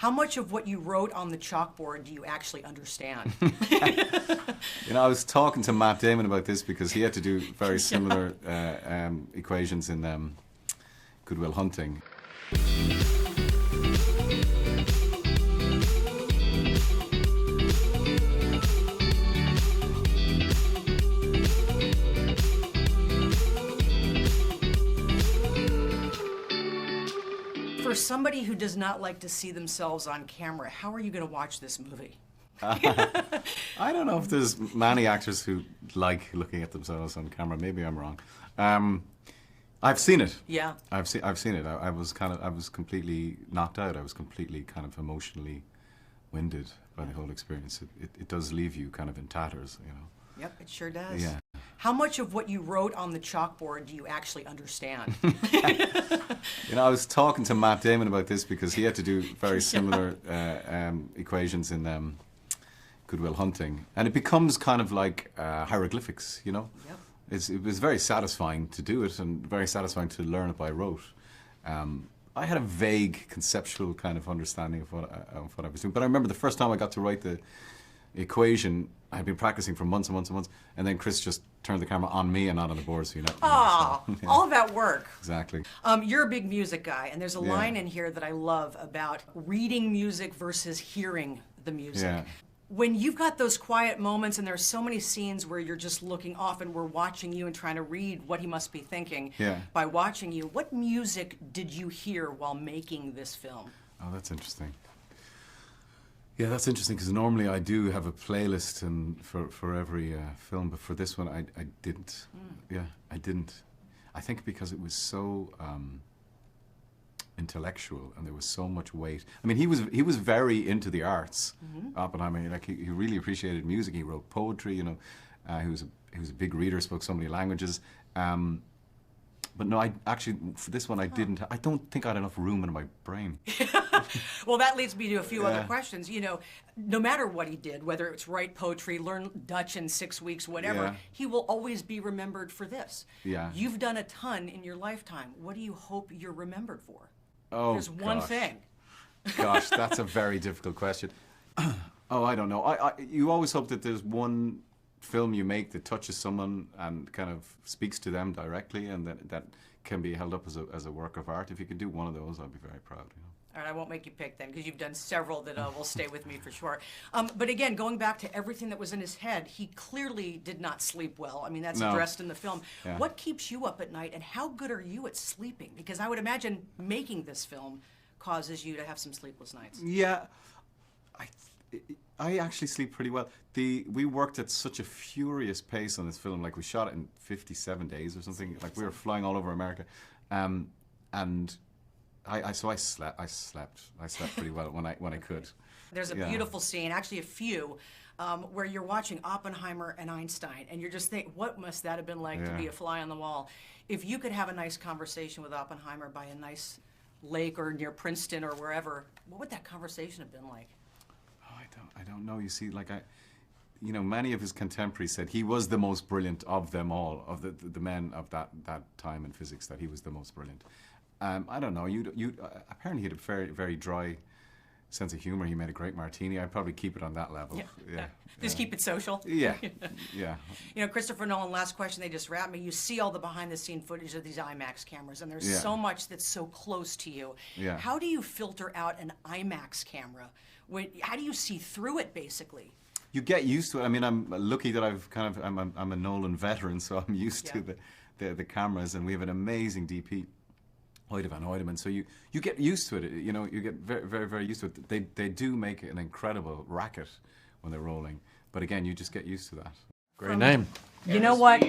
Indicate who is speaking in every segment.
Speaker 1: How much of what you wrote on the chalkboard do you actually understand?
Speaker 2: You know, I was talking to Matt Damon about this because he had to do very similar equations in Good Will Hunting.
Speaker 1: For somebody who does not like to see themselves on camera, how are you going to watch this movie?
Speaker 2: I don't know if there's many actors who like looking at themselves on camera. Maybe I'm wrong. I've seen it.
Speaker 1: Yeah.
Speaker 2: I've seen it. I was completely knocked out. I was completely kind of emotionally winded by the whole experience. It does leave you kind of in tatters, you know.
Speaker 1: Yep, it sure does.
Speaker 2: Yeah.
Speaker 1: How much of what you wrote on the chalkboard do you actually understand?
Speaker 2: You know, I was talking to Matt Damon about this because he had to do very similar equations in Good Will Hunting, and it becomes kind of like hieroglyphics, you know.
Speaker 1: Yep.
Speaker 2: It was very satisfying to do it, and very satisfying to learn it by rote. I had a vague conceptual kind of understanding of what I was doing, but I remember the first time I got to write the equation, I had been practicing for months and months and months, and then Chris just turned the camera on me and not on the board, so you know.
Speaker 1: Oh,
Speaker 2: so, yeah.
Speaker 1: all of that work.
Speaker 2: Exactly.
Speaker 1: You're a big music guy, and there's a line in here that I love about reading music versus hearing the music.
Speaker 2: Yeah.
Speaker 1: When you've got those quiet moments, and there's so many scenes where you're just looking off and we're watching you and trying to read what he must be thinking by watching you, what music did you hear while making this film?
Speaker 2: Oh, that's interesting. Yeah, that's interesting, because normally I do have a playlist for every film, but for this one I didn't. Yeah, I didn't. I think because it was so intellectual and there was so much weight. I mean, he was very into the arts. Oppenheimer, like he really appreciated music. He wrote poetry. You know, he was a big reader. Spoke so many languages. But no, I actually, for this one, I didn't. I don't think I had enough room in my brain.
Speaker 1: Well, that leads me to a few other questions. You know, no matter what he did, whether it's write poetry, learn Dutch in 6 weeks, whatever, he will always be remembered for this.
Speaker 2: Yeah.
Speaker 1: You've done a ton in your lifetime. What do you hope you're remembered for?
Speaker 2: Oh,
Speaker 1: There's one thing.
Speaker 2: Gosh, that's a very difficult question. Oh, I don't know. You always hope that there's one film you make that touches someone and kind of speaks to them directly, and that can be held up as a work of art. If you could do one of those, I'd be very proud. You know?
Speaker 1: All right, I won't make you pick then, because you've done several that will stay with me for sure. But again, going back to everything that was in his head, he clearly did not sleep well. I mean, that's addressed in the film.
Speaker 2: Yeah.
Speaker 1: What keeps you up at night, and how good are you at sleeping? Because I would imagine making this film causes you to have some sleepless nights.
Speaker 2: Yeah, I actually sleep pretty well. We worked at such a furious pace on this film. Like, we shot it in 57 days or something. Like, we were flying all over America, and I slept pretty well when I could.
Speaker 1: There's a beautiful scene, actually a few, where you're watching Oppenheimer and Einstein, and you're just thinking, what must that have been like to be a fly on the wall? If you could have a nice conversation with Oppenheimer by a nice lake or near Princeton or wherever, what would that conversation have been like?
Speaker 2: Oh, I don't know. You see, like many of his contemporaries said he was the most brilliant of them all, of the men of that time in physics, that he was the most brilliant. I don't know. Apparently he had a very, very dry sense of humor. He made a great martini. I'd probably keep it on that level. Yeah.
Speaker 1: Just keep it social.
Speaker 2: Yeah. Yeah.
Speaker 1: You know, Christopher Nolan, last question, they just wrapped me. You see all the behind-the-scene footage of these IMAX cameras, and there's so much that's so close to you.
Speaker 2: Yeah.
Speaker 1: How do you filter out an IMAX camera? How do you see through it, basically?
Speaker 2: You get used to it. I mean, I'm lucky that I'm a Nolan veteran, so I'm used to the cameras, and we have an amazing DP. Hoyte van Hoyteman. So you get used to it. You know, you get very, very, very used to it. They do make an incredible racket when they're rolling. But again, you just get used to that.
Speaker 3: Great name.
Speaker 1: You know what?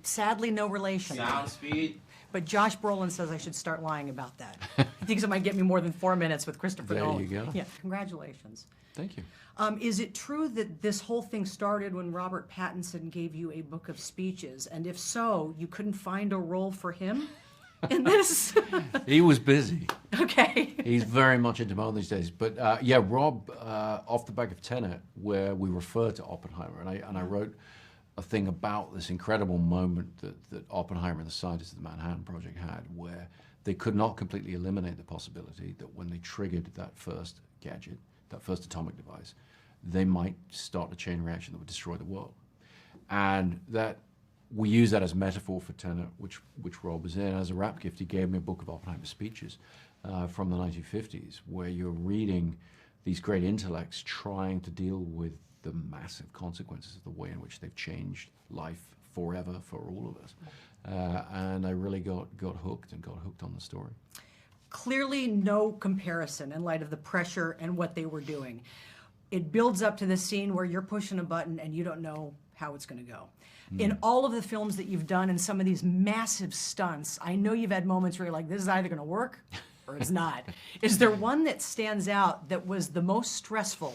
Speaker 1: Sadly, no relation.
Speaker 4: Sound speed.
Speaker 1: But Josh Brolin says I should start lying about that. He thinks it might get me more than 4 minutes with Christopher Nolan.
Speaker 3: There you go.
Speaker 1: Yeah, congratulations.
Speaker 3: Thank you.
Speaker 1: Is it true that this whole thing started when Robert Pattinson gave you a book of speeches? And if so, you couldn't find a role for him in this?
Speaker 3: He was busy.
Speaker 1: Okay.
Speaker 3: He's very much into mode these days. But yeah, Rob, off the back of Tenet, where we refer to Oppenheimer, and I wrote a thing about this incredible moment that Oppenheimer and the scientists of the Manhattan Project had, where they could not completely eliminate the possibility that when they triggered that first gadget, that first atomic device, they might start a chain reaction that would destroy the world. And that we use that as metaphor for Tenet, which Rob was in. As a rap gift, he gave me a book of Oppenheimer speeches from the 1950s, where you're reading these great intellects trying to deal with the massive consequences of the way in which they've changed life forever for all of us. And I really got hooked on the story.
Speaker 1: Clearly no comparison in light of the pressure and what they were doing. It builds up to the scene where you're pushing a button and you don't know how it's going to go. In all of the films that you've done and some of these massive stunts, I know you've had moments where you're like, this is either going to work or it's not. Is there one that stands out that was the most stressful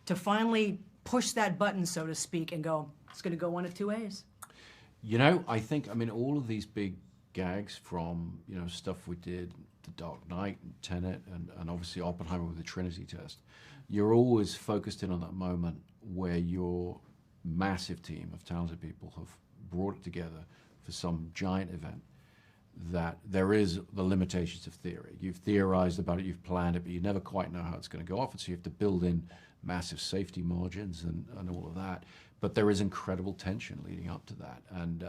Speaker 1: to finally push that button, so to speak, and go, it's going to go one of two ways?
Speaker 3: You know, I mean, all of these big gags from, stuff we did, The Dark Knight, and Tenet, and obviously Oppenheimer with the Trinity test, you're always focused in on that moment where your massive team of talented people have brought it together for some giant event, that there is the limitations of theory. You've theorized about it, you've planned it, but you never quite know how it's going to go off, and so you have to build in massive safety margins and all of that. But there is incredible tension leading up to that. And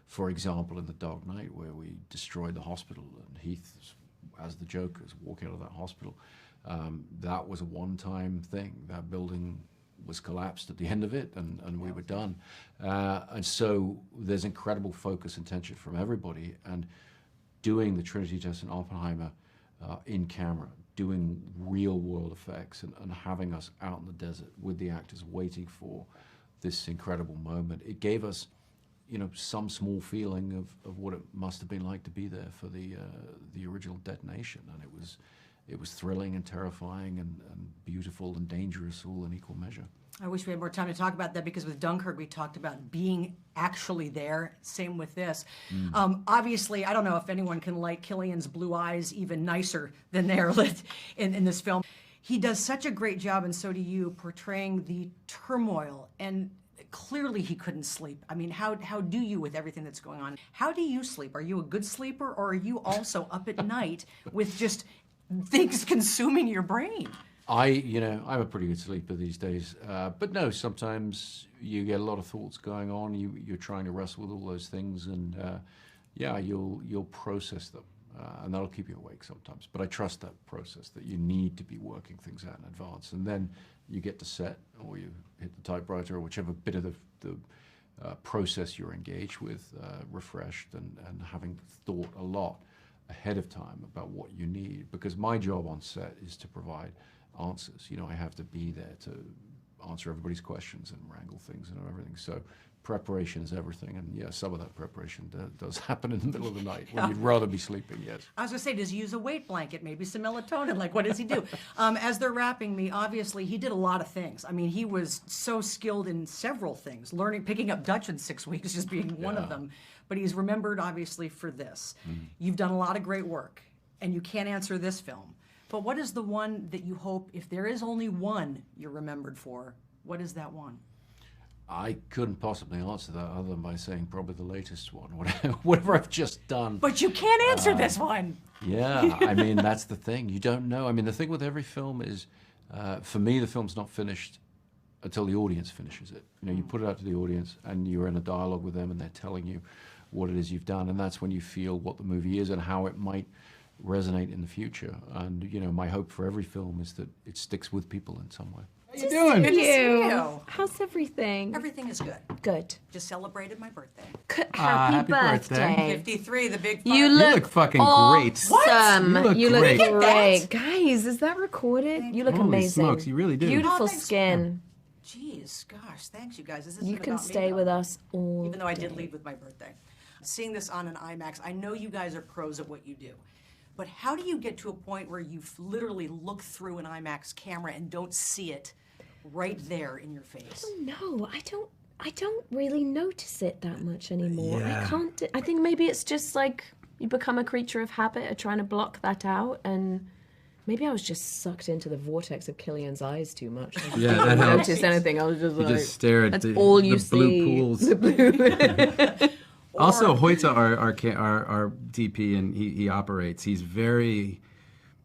Speaker 3: for example, in The Dark Knight, where we destroyed the hospital and Heath, as the Joker, is walking out of that hospital, that was a one-time thing. That building was collapsed at the end of it, and we were done. And so there's incredible focus and tension from everybody. And doing the Trinity test in Oppenheimer in camera, doing real-world effects, and having us out in the desert with the actors waiting for this incredible moment, it gave us, some small feeling of what it must have been like to be there for the original detonation. And it was thrilling and terrifying and beautiful and dangerous, all in equal measure.
Speaker 1: I wish we had more time to talk about that, because with Dunkirk we talked about being actually there. Same with this. Obviously, I don't know if anyone can like Cillian's blue eyes even nicer than they're lit in this film. He does such a great job, and so do you, portraying the turmoil. And clearly he couldn't sleep. I mean, how do you with everything that's going on? How do you sleep? Are you a good sleeper, or are you also up at night with just things consuming your brain?
Speaker 3: I'm a pretty good sleeper these days. But no, sometimes you get a lot of thoughts going on. You're trying to wrestle with all those things, and you'll process them. And that'll keep you awake sometimes. But I trust that process, that you need to be working things out in advance. And then you get to set, or you hit the typewriter, or whichever bit of the process you're engaged with, refreshed and having thought a lot ahead of time about what you need. Because my job on set is to provide answers. I have to be there to answer everybody's questions and wrangle things and everything. So preparation is everything, and yeah, some of that preparation does happen in the middle of the night when you'd rather be sleeping. Yes.
Speaker 1: I was gonna say, does he use a weight blanket, maybe some melatonin? Like, what does he do? As they're wrapping me, obviously he did a lot of things. I mean, he was so skilled in several things. Picking up Dutch in 6 weeks just being one of them. But he's remembered obviously for this. You've done a lot of great work, and you can't answer this film. But what is the one that you hope, if there is only one you're remembered for, what is that one?
Speaker 3: I couldn't possibly answer that other than by saying probably the latest one, whatever I've just done.
Speaker 1: But you can't answer this one.
Speaker 3: Yeah, I mean, that's the thing. You don't know. I mean, the thing with every film is, for me, the film's not finished until the audience finishes it. You put it out to the audience, and you're in a dialogue with them, and they're telling you what it is you've done, and that's when you feel what the movie is and how it might resonate in the future. And, my hope for every film is that it sticks with people in some way.
Speaker 4: How you doing?
Speaker 1: Good to see you.
Speaker 4: How's everything?
Speaker 1: Everything is good.
Speaker 4: Good.
Speaker 1: Just celebrated my birthday.
Speaker 4: Happy
Speaker 2: birthday.
Speaker 4: birthday.
Speaker 1: 53, the big
Speaker 4: You
Speaker 1: fun.
Speaker 4: look
Speaker 2: fucking
Speaker 4: awesome.
Speaker 2: great.
Speaker 4: You look
Speaker 2: great.
Speaker 4: great. Guys, is that recorded? You look
Speaker 2: Holy
Speaker 4: amazing.
Speaker 2: smokes, you really do.
Speaker 4: Beautiful
Speaker 1: thanks.
Speaker 4: skin.
Speaker 1: Jeez, gosh, thanks you guys. This isn't
Speaker 4: You can
Speaker 1: about me,
Speaker 4: stay
Speaker 1: though.
Speaker 4: with us all
Speaker 1: Even though I did
Speaker 4: day.
Speaker 1: leave with my birthday. Seeing this on an IMAX, I know you guys are pros at what you do. But how do you get to a point where you literally look through an IMAX camera and don't see it right there in your face?
Speaker 4: No, I don't really notice it that much anymore.
Speaker 2: Yeah.
Speaker 4: I can't. I think maybe it's just like you become a creature of habit of trying to block that out, and maybe I was just sucked into the vortex of Cillian's eyes too much. I
Speaker 5: Yeah, that
Speaker 4: didn't
Speaker 5: helps.
Speaker 4: notice anything. I was just
Speaker 5: You
Speaker 4: like,
Speaker 5: just stare at
Speaker 4: that's
Speaker 5: the,
Speaker 4: all you
Speaker 5: the blue
Speaker 4: see.
Speaker 5: pools.
Speaker 4: The blue.
Speaker 5: Also, Hoyt's our DP, and he operates. He's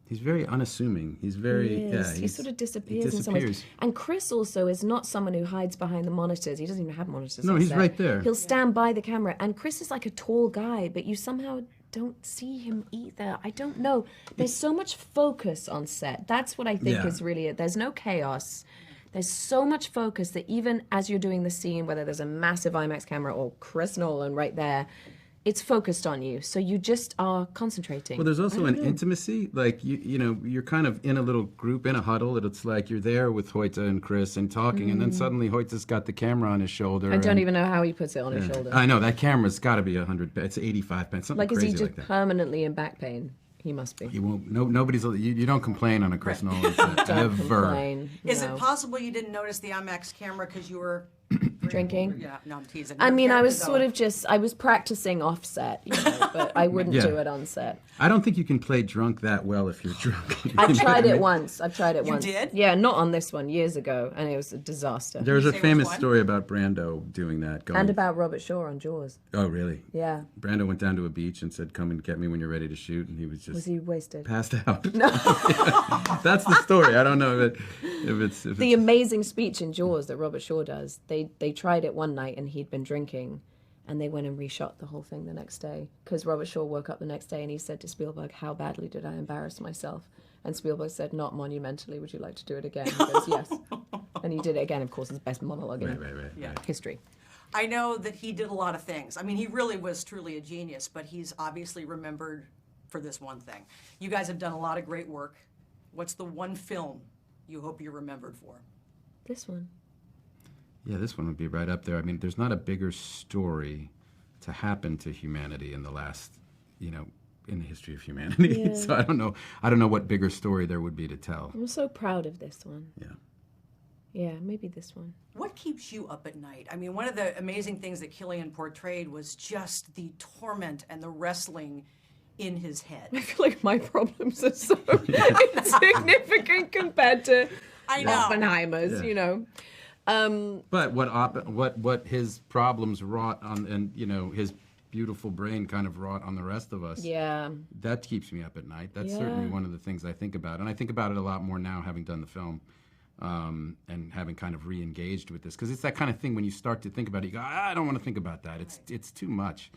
Speaker 5: He's very unassuming. He's very
Speaker 4: he sort of disappears in some ways. And Chris also is not someone who hides behind the monitors. He doesn't even have monitors.
Speaker 5: No, he's right there.
Speaker 4: He'll stand by the camera, and Chris is like a tall guy, but you somehow don't see him either. I don't know. There's so much focus on set. That's what I think is really it. There's no chaos. There's so much focus that even as you're doing the scene, whether there's a massive IMAX camera or Chris Nolan right there, it's focused on you, so you just are concentrating.
Speaker 5: Well, there's also an intimacy, like you know, you're kind of in a little group, in a huddle, and it's like you're there with Hoyte and Chris and talking, and then suddenly Hoyte's got the camera on his shoulder.
Speaker 4: I don't even know how he puts it on his shoulder.
Speaker 5: I know, that camera's got to be 100, it's 85 pence, something
Speaker 4: like,
Speaker 5: crazy
Speaker 4: is he just
Speaker 5: like that.
Speaker 4: permanently in back pain? He must be.
Speaker 5: You won't. Nobody's. You don't complain on a Chris Nolan set,
Speaker 4: Don't
Speaker 5: ever.
Speaker 4: complain.
Speaker 1: Is
Speaker 4: No.
Speaker 1: it possible you didn't notice the IMAX camera because you were
Speaker 4: Drinking?
Speaker 1: Yeah, no, I'm teasing.
Speaker 4: I mean, I was
Speaker 1: Though.
Speaker 4: sort of I was practicing offset, you know, but I wouldn't
Speaker 5: Yeah.
Speaker 4: do it on set.
Speaker 5: I don't think you can play drunk that well if you're drunk.
Speaker 4: I tried it once. I've tried it
Speaker 1: You
Speaker 4: once.
Speaker 1: did?
Speaker 4: Yeah, not on this one, years ago, and it was a disaster.
Speaker 5: There's
Speaker 1: You
Speaker 5: a
Speaker 1: say which
Speaker 5: famous
Speaker 1: one?
Speaker 5: story about Brando doing that. Going,
Speaker 4: And about Robert Shaw on Jaws.
Speaker 5: oh, really?
Speaker 4: Yeah.
Speaker 5: Brando went down to a beach and said, "Come and get me when you're ready to shoot," and he was just
Speaker 4: Was he wasted?
Speaker 5: passed out. No, that's the story. I don't know if it's
Speaker 4: The amazing speech in Jaws that Robert Shaw does, they tried it one night and he'd been drinking, and they went and reshot the whole thing the next day because Robert Shaw woke up the next day and he said to Spielberg, "How badly did I embarrass myself?" And Spielberg said, "Not monumentally. Would you like to do it again?" He goes, "Yes." And he did it again. Of course, his best monologue in
Speaker 5: right.
Speaker 4: history.
Speaker 1: I know that he did a lot of things. I mean, he really was truly a genius, but he's obviously remembered for this one thing. You guys have done a lot of great work. What's the one film you hope you're remembered for?
Speaker 4: This one.
Speaker 5: Yeah, this one would be right up there. I mean, there's not a bigger story to happen to humanity in the last, you know, in the history of humanity.
Speaker 4: Yeah.
Speaker 5: So I don't know what bigger story there would be to tell.
Speaker 4: I'm so proud of this one.
Speaker 5: Yeah.
Speaker 4: Yeah, maybe this one.
Speaker 1: What keeps you up at night? I mean, one of the amazing things that Cillian portrayed was just the torment and the wrestling in his head.
Speaker 4: I feel like my problems are so insignificant compared to
Speaker 1: I know.
Speaker 4: Oppenheimer's, you know.
Speaker 5: But what his problems wrought on, and you know, his beautiful brain kind of wrought on the rest of us.
Speaker 4: Yeah.
Speaker 5: That keeps me up at night. That's certainly one of the things I think about, and I think about it a lot more now, having done the film, and having kind of re-engaged with this, because it's that kind of thing when you start to think about it, you go, I don't want to think about that. It's too much,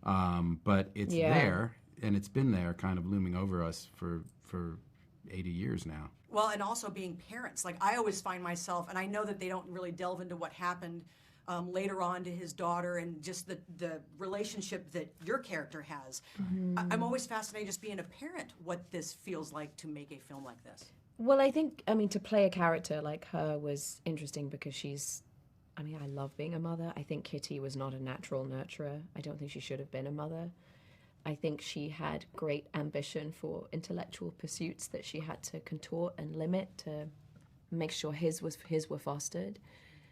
Speaker 5: but it's there, and it's been there, kind of looming over us for 80 years now.
Speaker 1: Well, and also being parents. Like, I always find myself, and I know that they don't really delve into what happened later on to his daughter and just the relationship that your character has. I'm always fascinated just being a parent, what this feels like to make a film like this.
Speaker 4: Well, I think, I mean, to play a character like her was interesting because I love being a mother. I think Kitty was not a natural nurturer. I don't think she should have been a mother. I think she had great ambition for intellectual pursuits that she had to contort and limit to make sure his were fostered.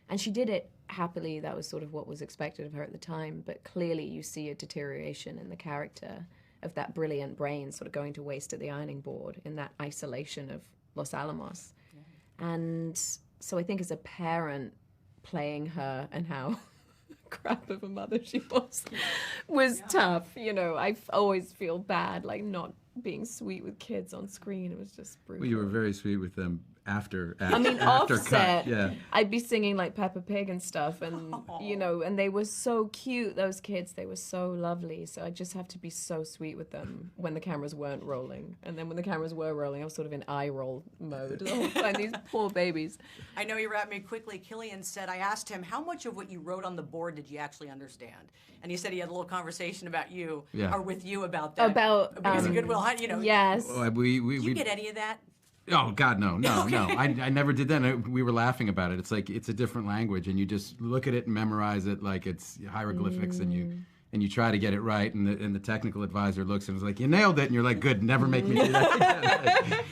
Speaker 4: And she did it happily. That was sort of what was expected of her at the time. But clearly you see a deterioration in the character of that brilliant brain sort of going to waste at the ironing board in that isolation of Los Alamos. And so I think as a parent, playing her and how crap of a mother she was tough. You know, I always feel bad, like, not being sweet with kids on screen. It was just brutal.
Speaker 5: Well, you were very sweet with them after
Speaker 4: offset.
Speaker 5: cut. Yeah.
Speaker 4: I'd be singing like Peppa Pig and stuff, and you know, and they were so cute. Those kids, they were so lovely. So I just have to be so sweet with them when the cameras weren't rolling, and then when the cameras were rolling, I was sort of in eye roll mode the whole time. These poor babies.
Speaker 1: I know you wrapped me quickly. Cillian said, I asked him, how much of what you wrote on the board did you actually understand? And he said he had a little conversation about you, or with you about that. Because of Goodwill Hunt, you know.
Speaker 4: Yes.
Speaker 1: Did you get any of that?
Speaker 5: Oh God, no. I never did that. We were laughing about it. It's like it's a different language, and you just look at it and memorize it like it's hieroglyphics, and you try to get it right. And the technical advisor looks and is like, "You nailed it," and you're like, "Good, never make me do that."